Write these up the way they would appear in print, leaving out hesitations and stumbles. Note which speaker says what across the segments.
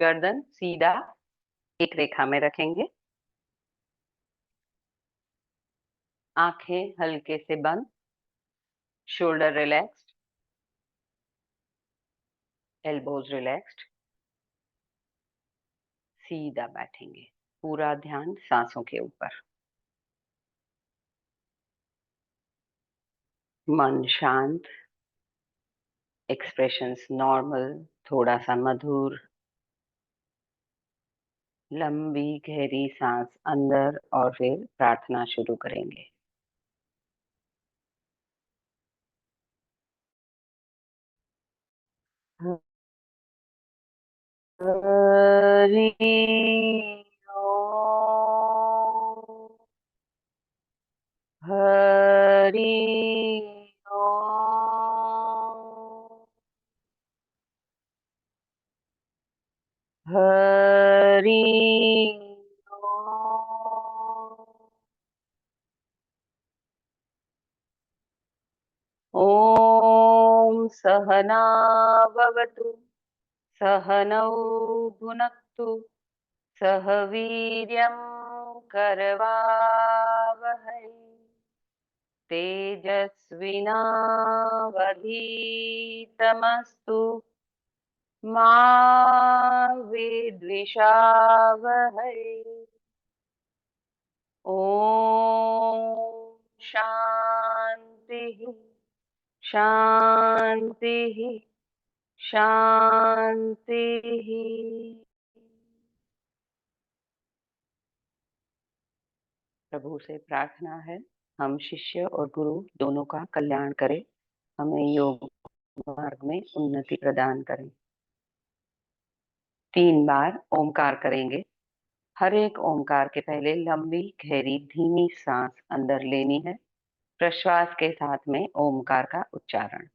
Speaker 1: गर्दन सीधा एक रेखा में रखेंगे। आंखें हल्के से बंद, शोल्डर रिलैक्स्ड, एल्बोज रिलैक्स्ड। सीधा बैठेंगे, पूरा ध्यान सांसों के ऊपर। मन शांत, एक्सप्रेशंस नॉर्मल, थोड़ा सा मधुर। लंबी गहरी सांस अंदर और फिर प्रार्थना शुरू करेंगे। हरि ओम, हरि ओम, हरि ओम। ॐ सहना भवतु, सहनौ भुनक्तु, सह वीर्यं करवावहै, तेजस्विनावधीतमस्तु मा विद्विषावहै। ॐ शान्तिः शान्तिः शान्तिः। प्रभु से प्रार्थना है, हम शिष्य और गुरु दोनों का कल्याण करें, हमें योग मार्ग में उन्नति प्रदान करें। 3 बार ओमकार करेंगे। हर एक ओमकार के पहले लंबी गहरी धीमी सांस अंदर लेनी है। प्रश्वास के साथ में ओमकार का उच्चारण।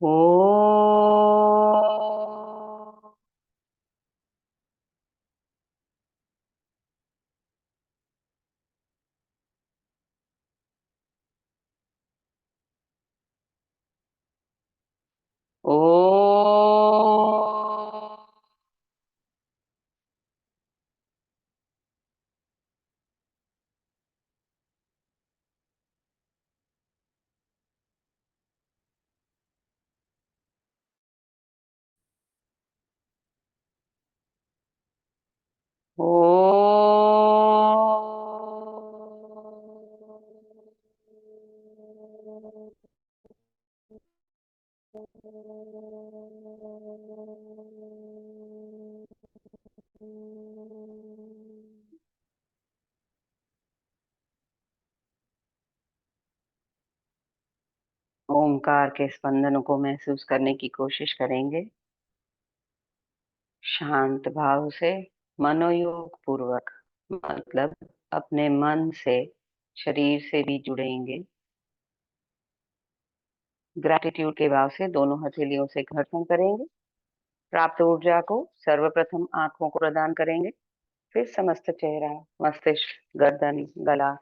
Speaker 1: ओ ओ ओ ओमकार के स्पंदनों को महसूस करने की कोशिश करेंगे। शांत भाव से, मनोयोग पूर्वक, मतलब अपने मन से, शरीर से भी जुड़ेंगे। ग्रैटिट्यूड के भाव से दोनों हथेलियों से घर्षण करेंगे। प्राप्त ऊर्जा को सर्वप्रथम आंखों को प्रदान करेंगे, फिर समस्त चेहरा, मस्तिष्क, गर्दन, गला,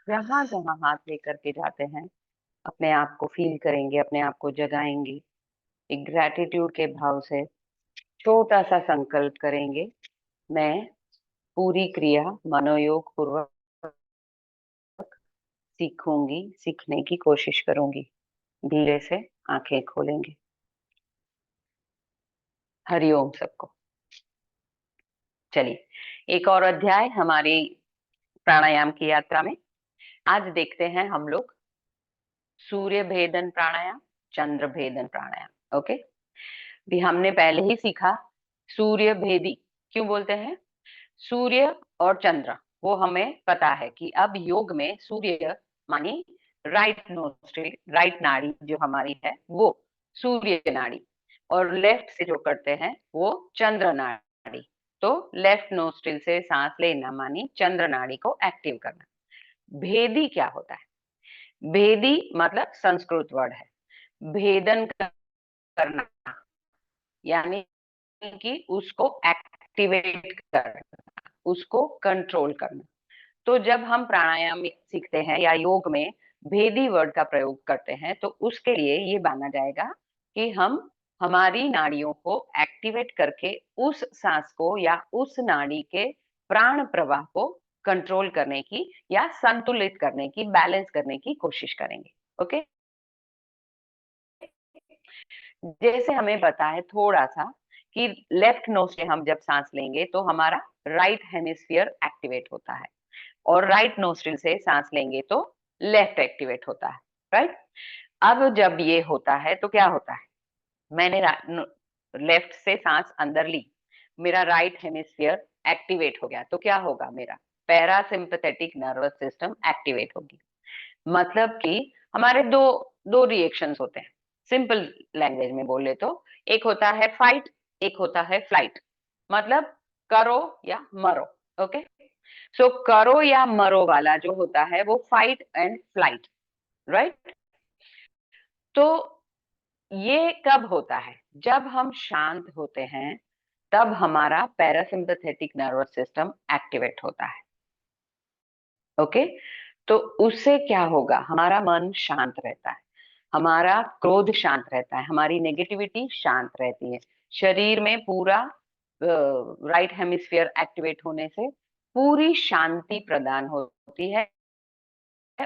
Speaker 1: जहां जहां हाथ लेकर के जाते हैं अपने आप को फील करेंगे, अपने आप को जगाएंगे। एक ग्रैटिट्यूड के भाव से छोटा सा संकल्प करेंगे, मैं पूरी क्रिया मनोयोग पूर्वक सीखूंगी, सीखने की कोशिश करूंगी। धीरे से आंखें खोलेंगे। हरिओम सबको। चलिए, एक और अध्याय हमारी प्राणायाम की यात्रा में। आज देखते हैं हम लोग सूर्य भेदन प्राणायाम, चंद्र भेदन प्राणायाम। ओके, भी हमने पहले ही सीखा सूर्य भेदी क्यों बोलते हैं। सूर्य और चंद्र, वो हमें पता है कि अब योग में सूर्य मानी राइट नोस्ट्रिल, राइट नाड़ी जो हमारी है वो सूर्य नाड़ी, और लेफ्ट से जो करते हैं वो चंद्र नाड़ी। तो लेफ्ट नोस्ट्रिल से सांस लेना मानी चंद्र नाड़ी को एक्टिव करना। भेदी क्या होता है? भेदी मतलब संस्कृत वर्ड है, भेदन करना, यानी कि उसको एक्टिवेट करना, उसको कंट्रोल करना। तो जब हम प्राणायाम सीखते हैं या योग में भेदी वर्ड का प्रयोग करते हैं तो उसके लिए ये माना जाएगा कि हम हमारी नाड़ियों को एक्टिवेट करके उस सांस को या उस नाड़ी के प्राण प्रवाह को कंट्रोल करने की या संतुलित करने की, बैलेंस करने की कोशिश करेंगे। ओके, जैसे हमें पता है थोड़ा सा कि लेफ्ट नोज से हम जब सांस लेंगे तो हमारा राइट हेमिस्फीयर एक्टिवेट होता है और राइट नोस्ट्रिल से सांस लेंगे तो लेफ्ट एक्टिवेट होता है, राइट। अब जब ये होता है तो क्या होता है, मैंने लेफ्ट से सांस अंदर ली, मेरा राइट हेमिस्फीयर एक्टिवेट हो गया तो क्या होगा, मेरा पैरासिम्पथेटिक नर्वस सिस्टम एक्टिवेट होगी। मतलब कि हमारे दो दो रिएक्शंस होते हैं, सिंपल लैंग्वेज में बोले तो एक होता है फाइट, एक होता है फ्लाइट, मतलब करो या मरो। ओके, सो करो या मरो वाला जो होता है वो फाइट एंड फ्लाइट, राइट। तो ये कब होता है, जब हम शांत होते हैं तब हमारा पैरासिम्पथेटिक नर्वस सिस्टम एक्टिवेट होता है। ओके, तो उससे क्या होगा, हमारा मन शांत रहता है, हमारा क्रोध शांत रहता है, हमारी नेगेटिविटी शांत रहती है, शरीर में पूरा राइट हेमिस्फीयर एक्टिवेट होने से पूरी शांति प्रदान होती है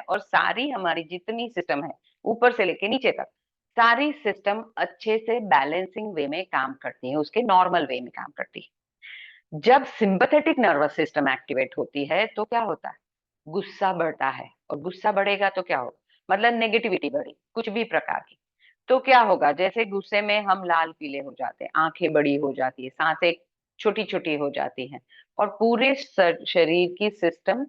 Speaker 1: और सारी हमारी जितनी सिस्टम है ऊपर से लेके नीचे तक सारी सिस्टम अच्छे से बैलेंसिंग वे में काम करती है, उसके नॉर्मल वे में काम करती है। जब सिंपैथेटिक नर्वस सिस्टम एक्टिवेट होती है तो क्या होता है, गुस्सा बढ़ता है और गुस्सा बढ़ेगा तो क्या होगा, मतलब नेगेटिविटी बढ़ी कुछ भी प्रकार की, तो क्या होगा, जैसे गुस्से में हम लाल पीले हो जाते हैं, आंखें बड़ी हो जाती है, सांसें छोटी छोटी हो जाती हैं और पूरे शरीर की सिस्टम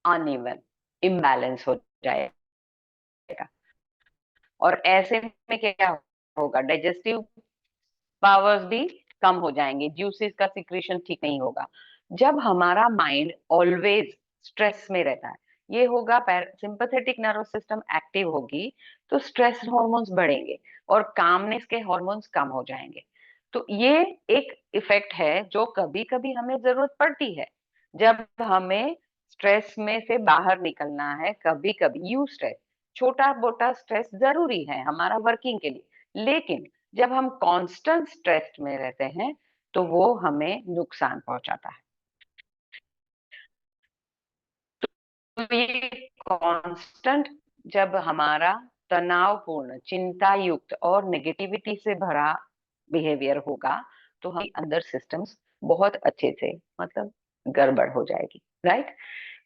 Speaker 1: अनइवन इम्बैलेंस हो जाएगा। और ऐसे में क्या होगा, डाइजेस्टिव पावर्स भी कम हो जाएंगे, जूसेस का सिक्रीशन ठीक नहीं होगा। जब हमारा माइंड ऑलवेज स्ट्रेस में रहता है, ये होगा सिंपैथेटिक नर्वस सिस्टम एक्टिव होगी तो स्ट्रेस हार्मोन्स बढ़ेंगे और कामनेस के हार्मोन्स कम हो जाएंगे। तो ये एक इफेक्ट है जो कभी कभी हमें जरूरत पड़ती है जब हमें स्ट्रेस में से बाहर निकलना है। कभी कभी यू स्ट्रेस, छोटा मोटा स्ट्रेस जरूरी है हमारा वर्किंग के लिए, लेकिन जब हम कांस्टेंट स्ट्रेस में रहते हैं तो वो हमें नुकसान पहुंचाता है। तो ये कांस्टेंट जब हमारा तनावपूर्ण, चिंता युक्त और नेगेटिविटी से भरा बिहेवियर होगा तो हमारी अंदर सिस्टम्स बहुत अच्छे से मतलब गड़बड़ हो जाएगी, राइट।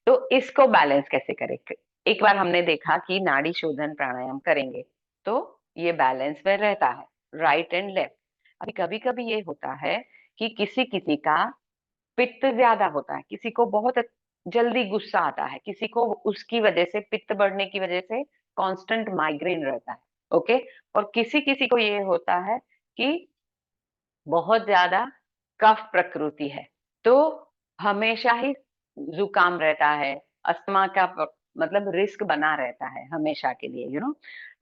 Speaker 1: तो इसको बैलेंस कैसे करें, एक बार हमने देखा कि नाड़ी शोधन प्राणायाम करेंगे तो ये बैलेंस में रहता है, राइट एंड लेफ्ट। अभी कभी कभी ये होता है कि किसी किसी का पित्त ज्यादा होता है, किसी को बहुत जल्दी गुस्सा आता है, किसी को उसकी वजह से पित्त बढ़ने की वजह से कांस्टेंट माइग्रेन रहता है। ओके, और किसी किसी को ये होता है कि बहुत ज्यादा कफ प्रकृति है तो हमेशा ही जुकाम रहता है, अस्थमा का मतलब रिस्क बना रहता है हमेशा के लिए,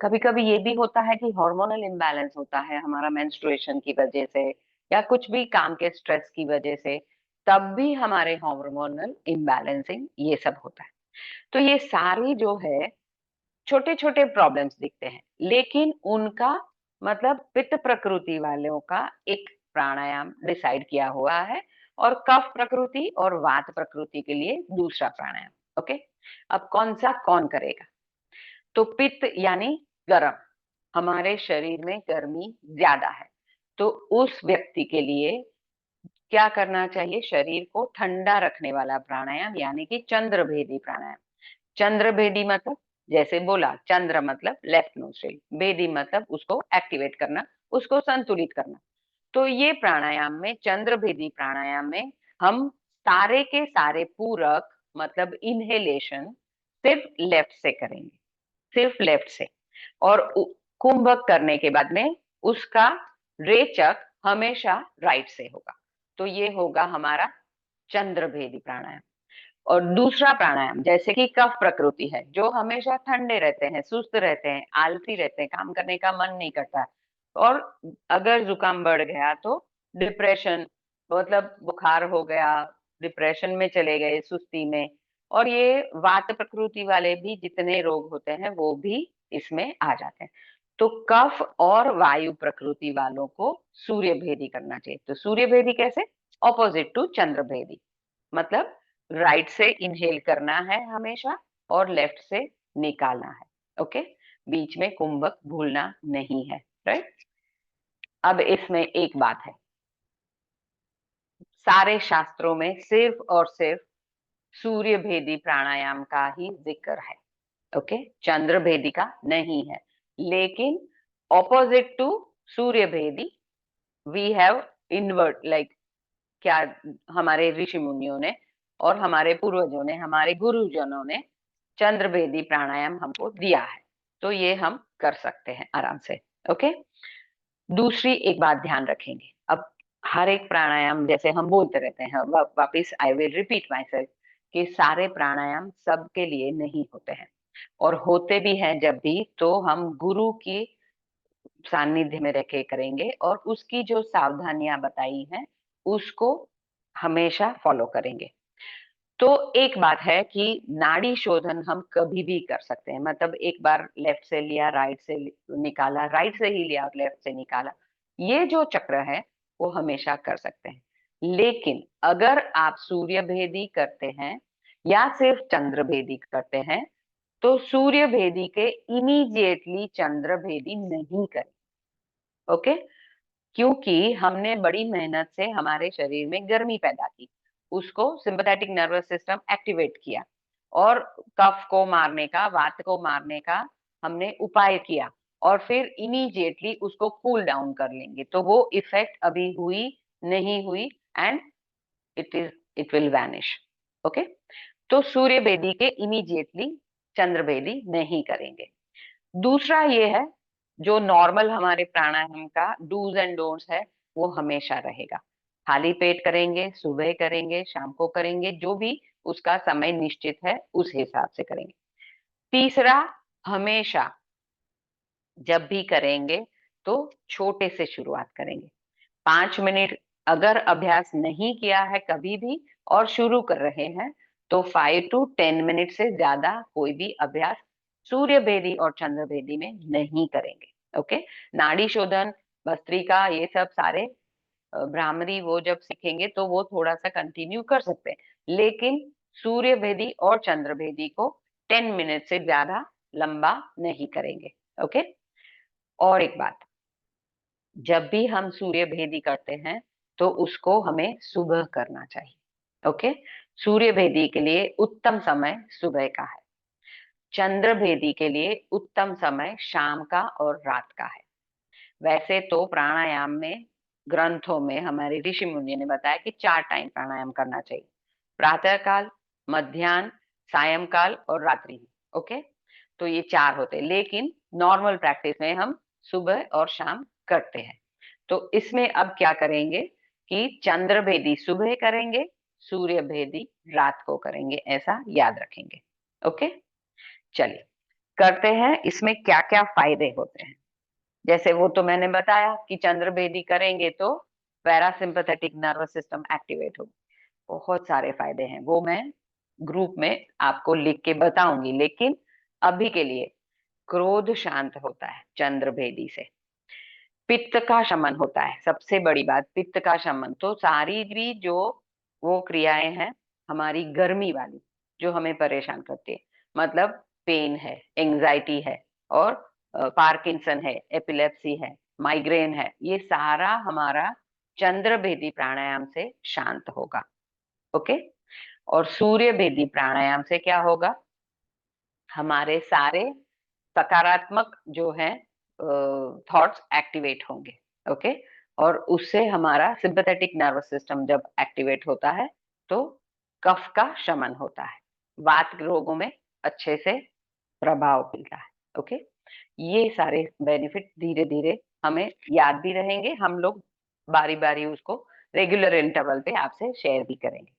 Speaker 1: कभी कभी ये भी होता है कि हार्मोनल इम्बैलेंस होता है हमारा मेंस्ट्रुएशन की वजह से या कुछ भी काम के स्ट्रेस की वजह से, तब भी हमारे हार्मोनल इम्बैलेंसिंग ये सब होता है। तो ये सारी जो है छोटे छोटे प्रॉब्लम्स दिखते हैं, लेकिन उनका मतलब पित्त प्रकृति वालों का एक प्राणायाम डिसाइड किया हुआ है और कफ प्रकृति और वात प्रकृति के लिए दूसरा प्राणायाम। ओके, अब कौन सा कौन करेगा, तो पित्त यानी गर्म, हमारे शरीर में गर्मी ज्यादा है तो उस व्यक्ति के लिए क्या करना चाहिए, शरीर को ठंडा रखने वाला प्राणायाम यानी कि चंद्र भेदी प्राणायाम। चंद्र भेदी मतलब जैसे बोला, चंद्र मतलब लेफ्ट नोस्ट्रिल, भेदी मतलब उसको एक्टिवेट करना, उसको संतुलित करना। तो ये प्राणायाम में, चंद्र भेदी प्राणायाम में हम सारे के सारे पूरक मतलब इनहेलेशन सिर्फ लेफ्ट से करेंगे, सिर्फ लेफ्ट से, और कुंभक करने के बाद में उसका रेचक हमेशा राइट से होगा। तो ये होगा हमारा चंद्र भेदी प्राणायाम। और दूसरा प्राणायाम जैसे कि कफ प्रकृति है, जो हमेशा ठंडे रहते हैं, सुस्त रहते हैं, आलसी रहते हैं, काम करने का मन नहीं करता है, और अगर जुकाम बढ़ गया तो डिप्रेशन, मतलब बुखार हो गया, डिप्रेशन में चले गए, सुस्ती में, और ये वात प्रकृति वाले भी जितने रोग होते हैं वो भी इसमें आ जाते हैं। तो कफ और वायु प्रकृति वालों को सूर्य भेदी करना चाहिए। तो सूर्य भेदी कैसे? ऑपोजिट टू चंद्र भेदी, मतलब राइट से इनहेल करना है हमेशा और लेफ्ट से निकालना है। ओके, बीच में कुंभक भूलना नहीं है, राइट। अब इसमें एक बात है, सारे शास्त्रों में सिर्फ और सिर्फ सूर्य भेदी प्राणायाम का ही जिक्र है। ओके, चंद्र भेदी का नहीं है। लेकिन ऑपोजिट टू सूर्य भेदी वी हैव इनवर्ट, लाइक क्या, हमारे ऋषि मुनियों ने और हमारे पूर्वजों ने, हमारे गुरुजनों ने चंद्र भेदी प्राणायाम हमको दिया है, तो ये हम कर सकते हैं आराम से। ओके, दूसरी एक बात ध्यान रखेंगे, अब हर एक प्राणायाम जैसे हम बोलते रहते हैं, वापिस I will repeat my self कि सारे प्राणायाम सबके लिए नहीं होते हैं, और होते भी हैं जब भी तो हम गुरु की सानिध्य में रह के करेंगे और उसकी जो सावधानियां बताई हैं उसको हमेशा फॉलो करेंगे। तो एक बात है कि नाड़ी शोधन हम कभी भी कर सकते हैं, मतलब एक बार लेफ्ट से लिया, राइट से निकाला, राइट से ही लिया और लेफ्ट से निकाला, ये जो चक्र है वो हमेशा कर सकते हैं। लेकिन अगर आप सूर्य भेदी करते हैं या सिर्फ चंद्र भेदी करते हैं तो सूर्य भेदी के इमीडिएटली चंद्र भेदी नहीं करें। ओके, क्योंकि हमने बड़ी मेहनत से हमारे शरीर में गर्मी पैदा की, उसको सिंपैथेटिक नर्वस सिस्टम एक्टिवेट किया और कफ को मारने का, वात को मारने का हमने उपाय किया, और फिर इमीडिएटली उसको कूल डाउन कर लेंगे तो वो इफेक्ट अभी हुई नहीं हुई, and it will vanish. Okay, तो सूर्य भेदी के इमीडिएटली चंद्र भेदी नहीं करेंगे। दूसरा ये है, जो नॉर्मल हमारे प्राणायाम का डूज एंड डोंट्स है वो हमेशा रहेगा। खाली पेट करेंगे, सुबह करेंगे, शाम को करेंगे, जो भी उसका समय निश्चित है उस हिसाब से करेंगे। तीसरा, हमेशा जब भी करेंगे तो छोटे से शुरुआत करेंगे। 5 मिनट अगर अभ्यास नहीं किया है कभी भी और शुरू कर रहे हैं तो 5 to 10 मिनट से ज्यादा कोई भी अभ्यास सूर्य भेदी और चंद्र भेदी में नहीं करेंगे। ओके, नाड़ी शोधन, भस्त्रिका, ये सब सारे भ्रामरी वो जब सीखेंगे तो वो थोड़ा सा कंटिन्यू कर सकते हैं, लेकिन सूर्य भेदी और चंद्र भेदी को 10 मिनट से ज्यादा लंबा नहीं करेंगे। ओके, और एक बात, जब भी हम सूर्य भेदी करते हैं तो उसको हमें सुबह करना चाहिए। ओके, सूर्य भेदी के लिए उत्तम समय सुबह का है, चंद्र भेदी के लिए उत्तम समय शाम का और रात का है। वैसे तो प्राणायाम में, ग्रंथों में हमारे ऋषि मुनि ने बताया कि 4 टाइम प्राणायाम करना चाहिए, प्रातः काल, मध्याह्न, सायंकाल और रात्रि। ओके, तो ये 4 होते हैं, लेकिन नॉर्मल प्रैक्टिस में हम सुबह और शाम करते हैं। तो इसमें अब क्या करेंगे कि चंद्र भेदी सुबह करेंगे, सूर्य भेदी रात को करेंगे, ऐसा याद रखेंगे। ओके, चलिए करते हैं, इसमें क्या क्या फायदे होते हैं। जैसे वो तो मैंने बताया कि चंद्र भेदी करेंगे तो पैरासिम्पथेटिक नर्वस सिस्टम एक्टिवेट होगी। बहुत सारे फायदे हैं, वो मैं ग्रुप में आपको लिख के बताऊंगी, लेकिन अभी के लिए क्रोध शांत होता है चंद्र भेदी से, पित्त का शमन होता है, सबसे बड़ी बात पित्त का शमन। तो सारी भी जो वो क्रियाएं हैं हमारी गर्मी वाली जो हमें परेशान करती है, मतलब पेन है, एंजाइटी है, और पार्किंसन है, एपिलेप्सी है, माइग्रेन है, ये सारा हमारा चंद्र भेदी प्राणायाम से शांत होगा। ओके, और सूर्य भेदी प्राणायाम से क्या होगा, हमारे सारे सकारात्मक जो है थॉट्स एक्टिवेट होंगे। ओके, और उससे हमारा सिंपैथेटिक नर्वस सिस्टम जब एक्टिवेट होता है तो कफ का शमन होता है, वात रोगों में अच्छे से प्रभाव मिलता है। ओके, ये सारे बेनिफिट धीरे धीरे हमें याद भी रहेंगे, हम लोग बारी बारी उसको रेगुलर इंटरवल पे आपसे शेयर भी करेंगे।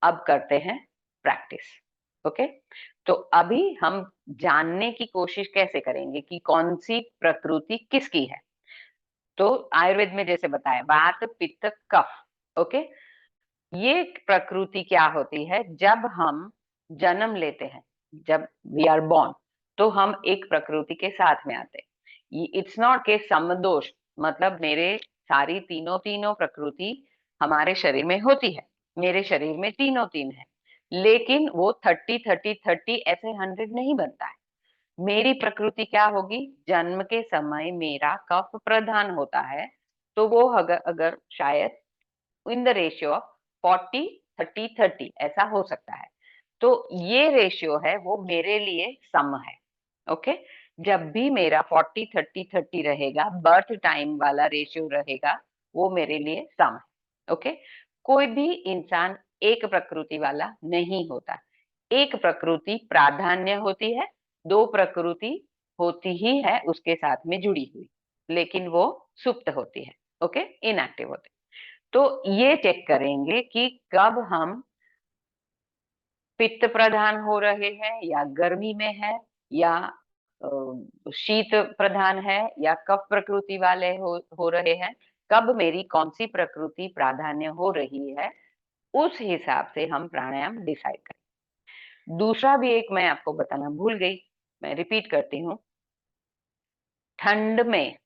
Speaker 1: अब करते हैं प्रैक्टिस। ओके, तो अभी हम जानने की कोशिश कैसे करेंगे कि कौन सी प्रकृति किसकी है। तो आयुर्वेद में जैसे बताया, वात पित्त कफ। ओके, ये प्रकृति क्या होती है, जब हम जन्म लेते हैं, जब वी आर बोर्न, तो हम एक प्रकृति के साथ में आते हैं। इट्स नॉट के समदोष, मतलब मेरे सारी तीनों तीनों प्रकृति हमारे शरीर में होती है, मेरे शरीर में तीनों तीन है, लेकिन वो 30-30-30 ऐसे 100 नहीं बनता है। मेरी प्रकृति क्या होगी, जन्म के समय मेरा कफ प्रधान होता है, तो वो अगर अगर शायद इन द रेशियो ऑफ 40-30-30 ऐसा हो सकता है। तो ये रेशियो है वो मेरे लिए सम है। ओके, जब भी मेरा 40-30-30 रहेगा, बर्थ टाइम वाला रेशियो रहेगा, वो मेरे लिए सम है। ओके, कोई भी इंसान एक प्रकृति वाला नहीं होता। एक प्रकृति प्राधान्य होती है, दो प्रकृति होती ही है उसके साथ में जुड़ी हुई, लेकिन वो सुप्त होती है। ओके, इनएक्टिव होती है। तो ये चेक करेंगे कि कब हम पित्त प्रधान हो रहे हैं या गर्मी में है, या शीत प्रधान है, या कफ प्रकृति वाले हो रहे हैं, कब मेरी कौन सी प्रकृति प्राधान्य हो रही है, उस हिसाब से हम प्राणायाम डिसाइड करें। दूसरा भी एक मैं आपको बताना भूल गई, मैं रिपीट करती हूँ। ठंड में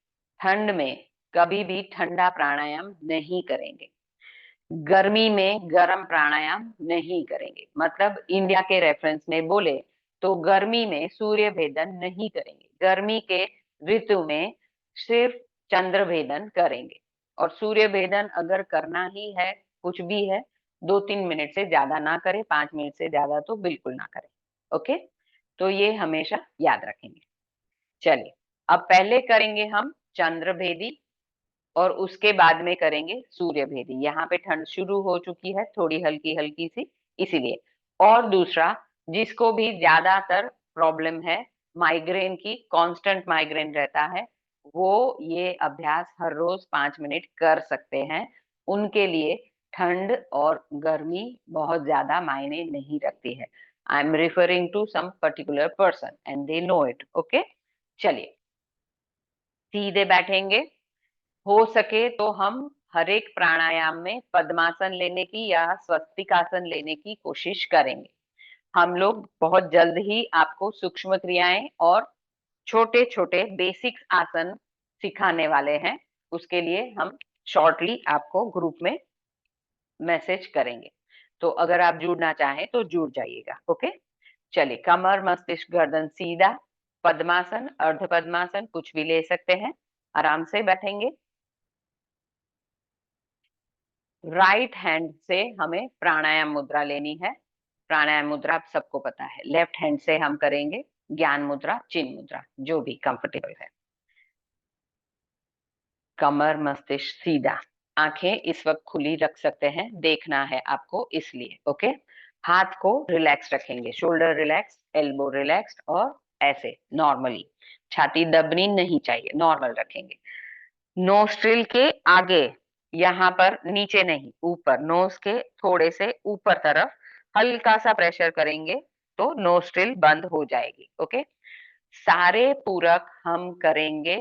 Speaker 1: ठंड में कभी भी ठंडा प्राणायाम नहीं करेंगे, गर्मी में गर्म प्राणायाम नहीं करेंगे। मतलब इंडिया के रेफरेंस में बोले तो गर्मी में सूर्य भेदन नहीं करेंगे, गर्मी के ऋतु में सिर्फ चंद्र भेदन करेंगे। और सूर्य भेदन अगर करना ही है, कुछ भी है, 2-3 मिनट से ज्यादा ना करें, 5 मिनट से ज्यादा तो बिल्कुल ना करें। ओके, तो ये हमेशा याद रखेंगे। चलिए, अब पहले करेंगे हम चंद्र भेदी और उसके बाद में करेंगे सूर्य भेदी। यहाँ पे ठंड शुरू हो चुकी है थोड़ी हल्की हल्की सी, इसीलिए। और दूसरा, जिसको भी ज्यादातर प्रॉब्लम है माइग्रेन की, कांस्टेंट माइग्रेन रहता है, वो ये अभ्यास हर रोज 5 मिनट कर सकते हैं। उनके लिए ठंड और गर्मी बहुत ज्यादा मायने नहीं रखती है। I am referring to some particular person and they know it. Okay, चलिए, सीधे बैठेंगे। हो सके तो हम हर एक प्राणायाम में पद्मासन लेने की या स्वस्तिकासन लेने की कोशिश करेंगे। हम लोग बहुत जल्द ही आपको सूक्ष्म क्रियाएं और छोटे छोटे बेसिक आसन सिखाने वाले हैं। उसके लिए हम शॉर्टली आपको ग्रुप में मैसेज करेंगे, तो अगर आप जुड़ना चाहें तो जुड़ जाइएगा। ओके, चलिए, कमर मस्तिष्क गर्दन सीधा, पद्मासन अर्ध पद्मासन कुछ भी ले सकते हैं। आराम से बैठेंगे। राइट हैंड से हमें प्राणायाम मुद्रा लेनी है। प्राणायाम मुद्रा आप सबको पता है। लेफ्ट हैंड से हम करेंगे ज्ञान मुद्रा, चिन्ह मुद्रा, जो भी कंफर्टेबल है। कमर मस्तिष्क सीधा, आंखें इस वक्त खुली रख सकते हैं, देखना है आपको इसलिए। ओके, हाथ को रिलैक्स रखेंगे, शोल्डर रिलैक्स, एल्बो रिलैक्स, और ऐसे नॉर्मली, छाती दबनी नहीं चाहिए, नॉर्मल रखेंगे। नोस्ट्रिल के आगे, यहाँ पर नीचे नहीं, ऊपर, नोज के थोड़े से ऊपर तरफ हल्का सा प्रेशर करेंगे तो नोस्ट्रिल बंद हो जाएगी। ओके, सारे पूरक हम करेंगे,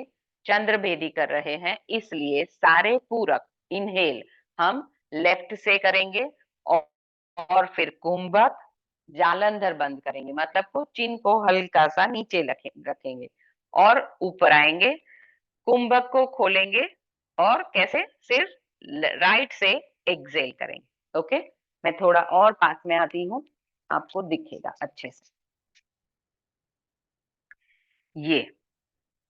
Speaker 1: चंद्र भेदी कर रहे हैं इसलिए सारे पूरक इनहेल हम लेफ्ट से करेंगे, और फिर कुंभक जालंधर बंद करेंगे, मतलब को चिन्ह को हल्का सा नीचे रखेंगे और ऊपर आएंगे, कुंभक को खोलेंगे, और कैसे, सिर्फ राइट से एक्सेल करेंगे। ओके, मैं थोड़ा और पास में आती हूँ, आपको दिखेगा अच्छे से। ये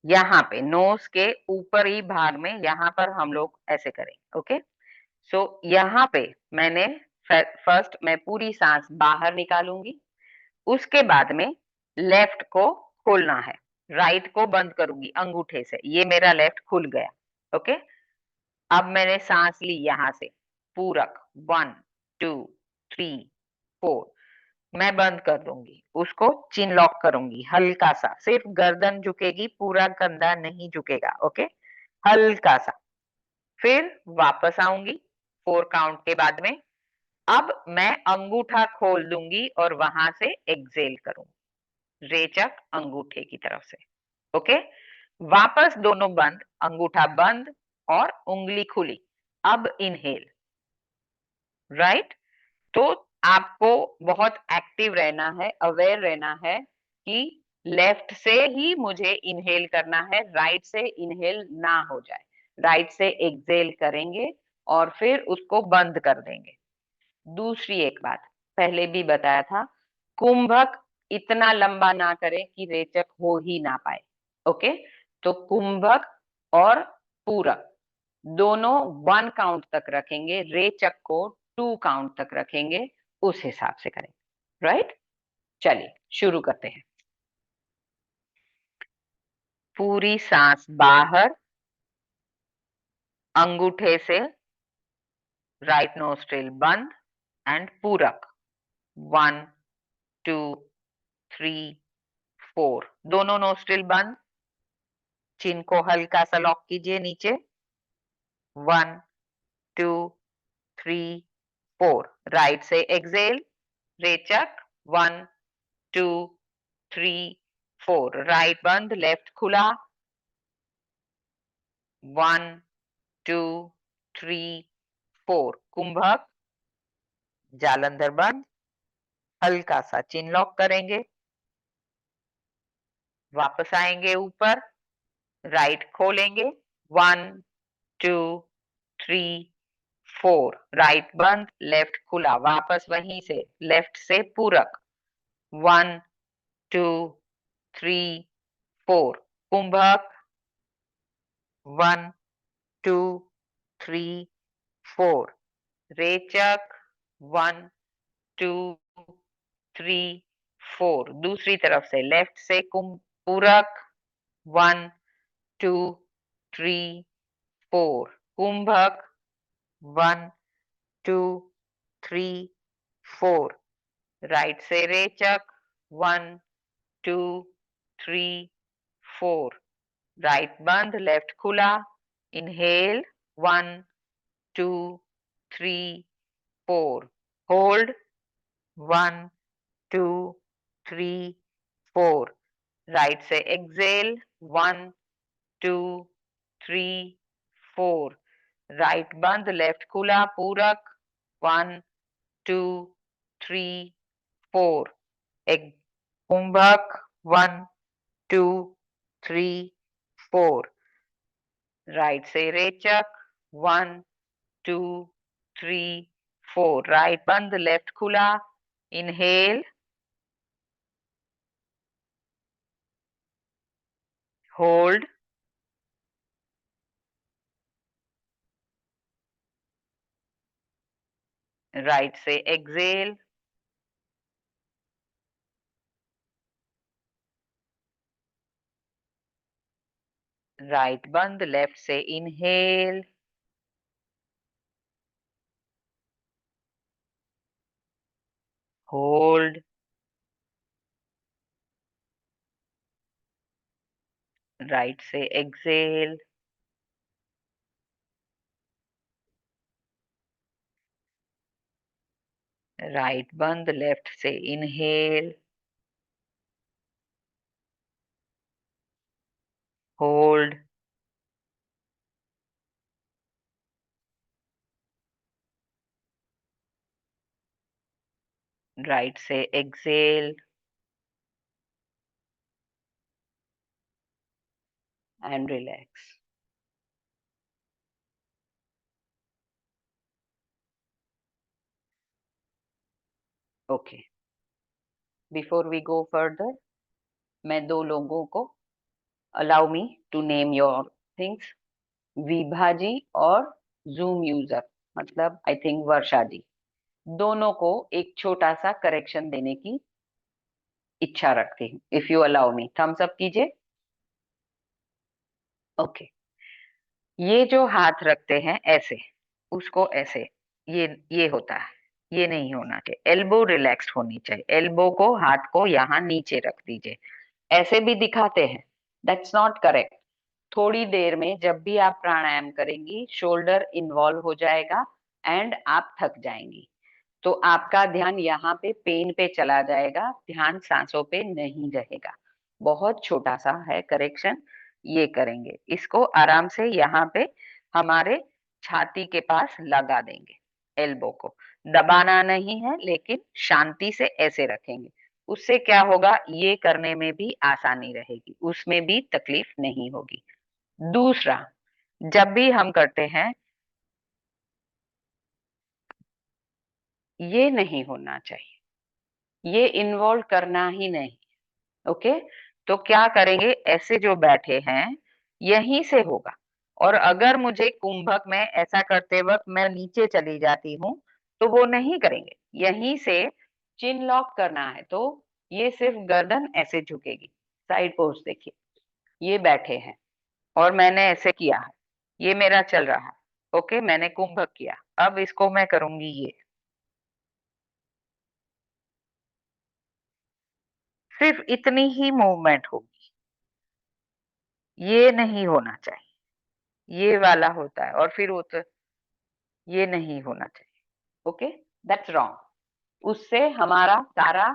Speaker 1: यहाँ पे नोज के ऊपरी भाग में, यहाँ पर हम लोग ऐसे करेंगे। ओके, सो यहाँ पे मैंने फर्स्ट मैं पूरी सांस बाहर निकालूंगी, उसके बाद में लेफ्ट को खोलना है, राइट को बंद करूंगी अंगूठे से, ये मेरा लेफ्ट खुल गया। ओके, अब मैंने सांस ली यहाँ से, पूरक 1 2 3 4, मैं बंद कर दूंगी, उसको चिन लॉक करूंगी हल्का सा, सिर्फ गर्दन झुकेगी, पूरा कंधा नहीं झुकेगा। ओके, हल्का सा, फिर वापस आऊंगी 4 काउंट के बाद में। अब मैं अंगूठा खोल दूंगी और वहां से एक्सेल करूंगी, रेचक अंगूठे की तरफ से। ओके, वापस दोनों बंद, अंगूठा बंद और उंगली खुली। अब इनहेल, राइट, तो आपको बहुत एक्टिव रहना है, अवेयर रहना है कि लेफ्ट से ही मुझे इनहेल करना है, राइट से इनहेल ना हो जाए। राइट से एक्सेल करेंगे और फिर उसको बंद कर देंगे। दूसरी एक बात पहले भी बताया था, कुंभक इतना लंबा ना करें कि रेचक हो ही ना पाए। ओके, तो कुंभक और पूरक दोनों 1 काउंट तक रखेंगे, रेचक को 2 काउंट तक रखेंगे, उस हिसाब से करेंगे। राइट, चलिए शुरू करते हैं। पूरी सांस बाहर, अंगूठे से राइट नोस्ट्रिल बंद एंड पूरक। 1 2 3 4, दोनों नोस्ट्रिल बंद। चिन को हल्का सा लॉक कीजिए नीचे। 1 2 3 4, राइट से एक्सेल, रेचक। 1 2 3 4, राइट बंद, लेफ्ट खुला। 1 2 3 4, कुंभक, जालंधर बंद, हल्का सा चिन लॉक करेंगे। वापस आएंगे ऊपर, राइट खोलेंगे। 1 2 3 4, राइट बंद, लेफ्ट खुला। वापस वहीं से लेफ्ट से पूरक। 1 2 3 4, कुंभक। 1 2 3 4, रेचक। 1 2 3 4, दूसरी तरफ से लेफ्ट से पूरक। 1 2 3 4, कुंभक। 1 2 3 4, राइट से रेचक। 1 2 3 4, राइट बंद, लेफ्ट खुला। इनहेल। 1 2 3 4, होल्ड। 1 2 3 4, राइट से एक्सेल। 1 2 3 4, राइट बंद, लेफ्ट खुला, पूरक। 1 2 3 4, एक कुंभक। 1 2 3 4, राइट से रेचक। 1 2 3 4, राइट बंद, लेफ्ट खुला। Inhale, hold. राइट से एक्सेल। राइट बंद, लेफ्ट से इनहेल। होल्ड। राइट से एक्सेल। राइट बंद, लेफ्ट से इनहेल। होल्ड। राइट से exhale and relax. Okay, before we go further, मैं दो लोगों को, allow me to name your things, Vibha ji और जूम यूजर, मतलब आई थिंक वर्षा जी, दोनों को एक छोटा सा करेक्शन देने की इच्छा रखती हूँ। If you allow me, thumbs up कीजिए। ओके, ये जो हाथ रखते हैं ऐसे, उसको ऐसे, ये होता है, ये नहीं होना चाहिए। एल्बो रिलैक्स्ड होनी चाहिए। एल्बो को, हाथ को यहाँ नीचे रख दीजिए। ऐसे भी दिखाते हैं, दैट्स नॉट करेक्ट। थोड़ी देर में जब भी आप प्राणायाम करेंगी, शोल्डर इन्वॉल्व हो जाएगा एंड आप थक जाएंगी, तो आपका ध्यान यहाँ पे पेन पे चला जाएगा, ध्यान सांसों पे नहीं रहेगा। बहुत छोटा सा है करेक्शन, ये करेंगे। इसको आराम से यहाँ पे हमारे छाती के पास लगा देंगे, एल्बो को। दबाना नहीं है, लेकिन शांति से ऐसे रखेंगे। उससे क्या होगा, ये करने में भी आसानी रहेगी, उसमें भी तकलीफ नहीं होगी। दूसरा, जब भी हम करते हैं, ये नहीं होना चाहिए, ये इन्वॉल्व करना ही नहीं। ओके, तो क्या करेंगे, ऐसे जो बैठे हैं यहीं से होगा। और अगर मुझे कुंभक में ऐसा करते वक्त मैं नीचे चली जाती हूँ, तो वो नहीं करेंगे, यहीं से चिन लॉक करना है। तो ये सिर्फ गर्दन ऐसे झुकेगी। साइड पोज देखिए, ये बैठे हैं और मैंने ऐसे किया है, ये मेरा चल रहा है। ओके, मैंने कुंभक किया, अब इसको मैं करूंगी ये। सिर्फ इतनी ही मूवमेंट होगी, ये नहीं होना चाहिए, ये वाला होता है और फिर वो तो ये नहीं होना चाहिए। Okay, that's wrong. उससे हमारा सारा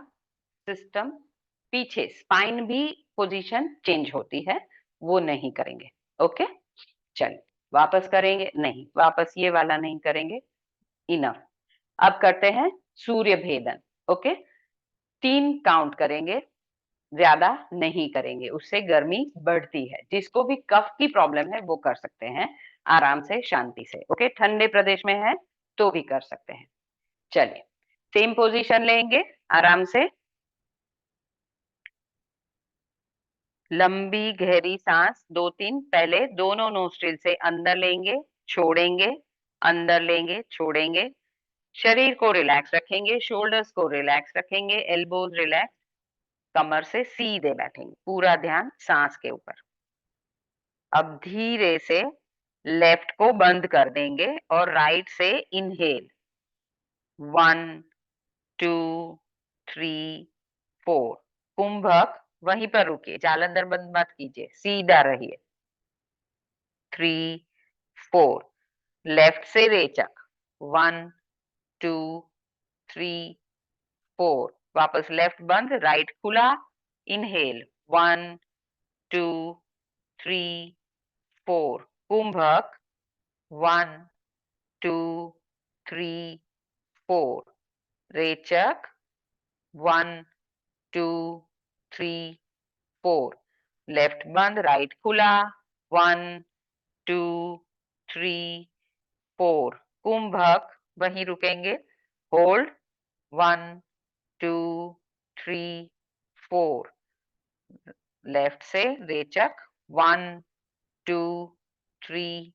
Speaker 1: सिस्टम पीछे, स्पाइन भी पोजीशन चेंज होती है, वो नहीं करेंगे। ओके, चलिए वापस करेंगे, नहीं वापस ये वाला नहीं करेंगे। इनफ। अब करते हैं सूर्य भेदन। ओके, 3 काउंट करेंगे, ज्यादा नहीं करेंगे, उससे गर्मी बढ़ती है। जिसको भी कफ की प्रॉब्लम है वो कर सकते हैं आराम से, शांति से। ओके, ठंडे प्रदेश में है तो भी कर सकते हैं। चलिए, सेम पोजीशन लेंगे आराम से। लंबी गहरी सांस 2-3, पहले दोनों नोस्ट्रिल से अंदर लेंगे, छोड़ेंगे, अंदर लेंगे, छोड़ेंगे। शरीर को रिलैक्स रखेंगे, शोल्डर्स को रिलैक्स रखेंगे, एल्बोज रिलैक्स, कमर से सीधे बैठेंगे, पूरा ध्यान सांस के ऊपर। अब धीरे से लेफ्ट को बंद कर देंगे और राइट से इनहेल। 1, 2, 3, 4। कुंभक वहीं पर रुकिए, जालंधर बंद मत कीजिए, सीधा रहिए। 3, 4। लेफ्ट से रेचक। 1, 2, 3, 4। वापस लेफ्ट बंद, राइट खुला। इनहेल। 1, 2, 3, 4। कुंभक। 1, 2, 3, 4। रेचक। 1, 2, 3, 4। लेफ्ट बंद, राइट खुला। 1, 2, 3, 4। कुंभक वहीं रुकेंगे, होल्ड। 1, 2, 3, 4। लेफ्ट से रेचक। 1, 2, 3,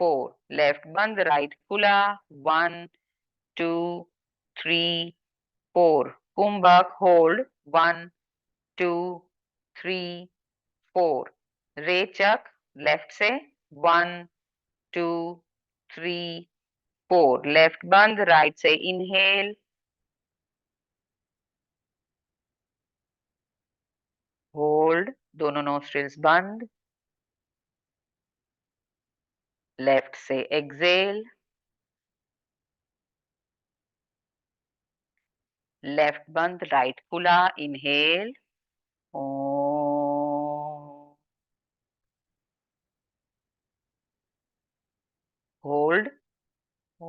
Speaker 1: 4। लेफ्ट बंद, राइट खुला। 1, 2, 3, 4। कुंभक, होल्ड। 1, 2, 3, 4। रेचक लेफ्ट से। 1, 2, 3, 4। लेफ्ट बंद, राइट से इनहेल, होल्ड, दोनों नोस्ट्रिल्स बंद। लेफ्ट से एक्सेल, लेफ्ट बंद, राइट खुला। इनहेल, ओ, होल्ड, ओ,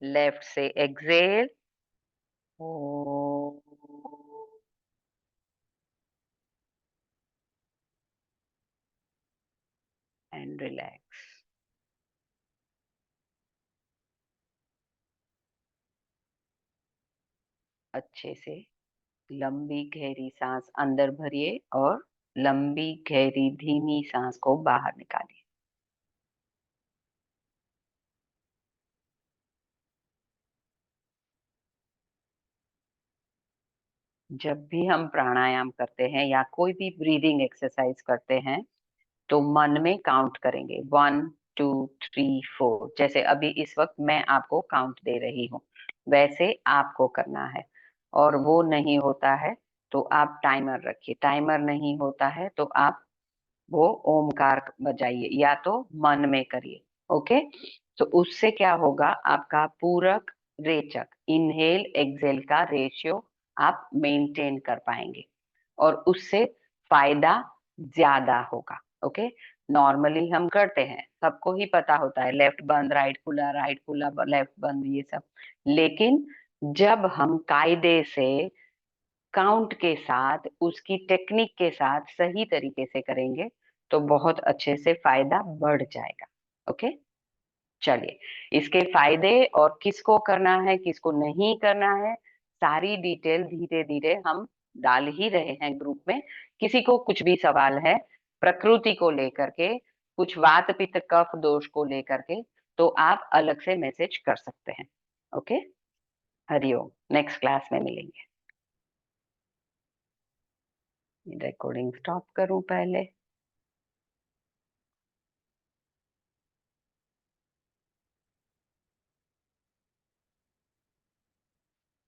Speaker 1: लेफ्ट से एक्सेल, ओ, एंड रिलैक्स। अच्छे से लंबी गहरी सांस अंदर भरिए और लंबी गहरी धीमी सांस को बाहर निकालिए। जब भी हम प्राणायाम करते हैं या कोई भी ब्रीदिंग एक्सरसाइज करते हैं, तो मन में काउंट करेंगे, 1, 2, 3, 4। जैसे अभी इस वक्त मैं आपको काउंट दे रही हूँ, वैसे आपको करना है। और वो नहीं होता है तो आप टाइमर रखिए, टाइमर नहीं होता है तो आप वो ओमकार बजाइए या तो मन में करिए। ओके, तो उससे क्या होगा, आपका पूरक रेचक, इनहेल एक्सेल का रेशियो आप मेंटेन कर पाएंगे और उससे फायदा ज्यादा होगा। ओके। नॉर्मली हम करते हैं, सबको ही पता होता है, लेफ्ट बंद राइट खुला लेफ्ट बंद, ये सब। लेकिन जब हम कायदे से काउंट के साथ, उसकी टेक्निक के साथ सही तरीके से करेंगे तो बहुत अच्छे से फायदा बढ़ जाएगा। ओके। चलिए, इसके फायदे और किसको करना है किसको नहीं करना है, सारी डिटेल धीरे धीरे हम डाल ही रहे हैं ग्रुप में। किसी को कुछ भी सवाल है प्रकृति को लेकर के, कुछ वात पित्त कफ दोष को लेकर के, तो आप अलग से मैसेज कर सकते हैं। ओके। हरिओम। नेक्स्ट क्लास में मिलेंगे। रिकॉर्डिंग स्टॉप करूं पहले।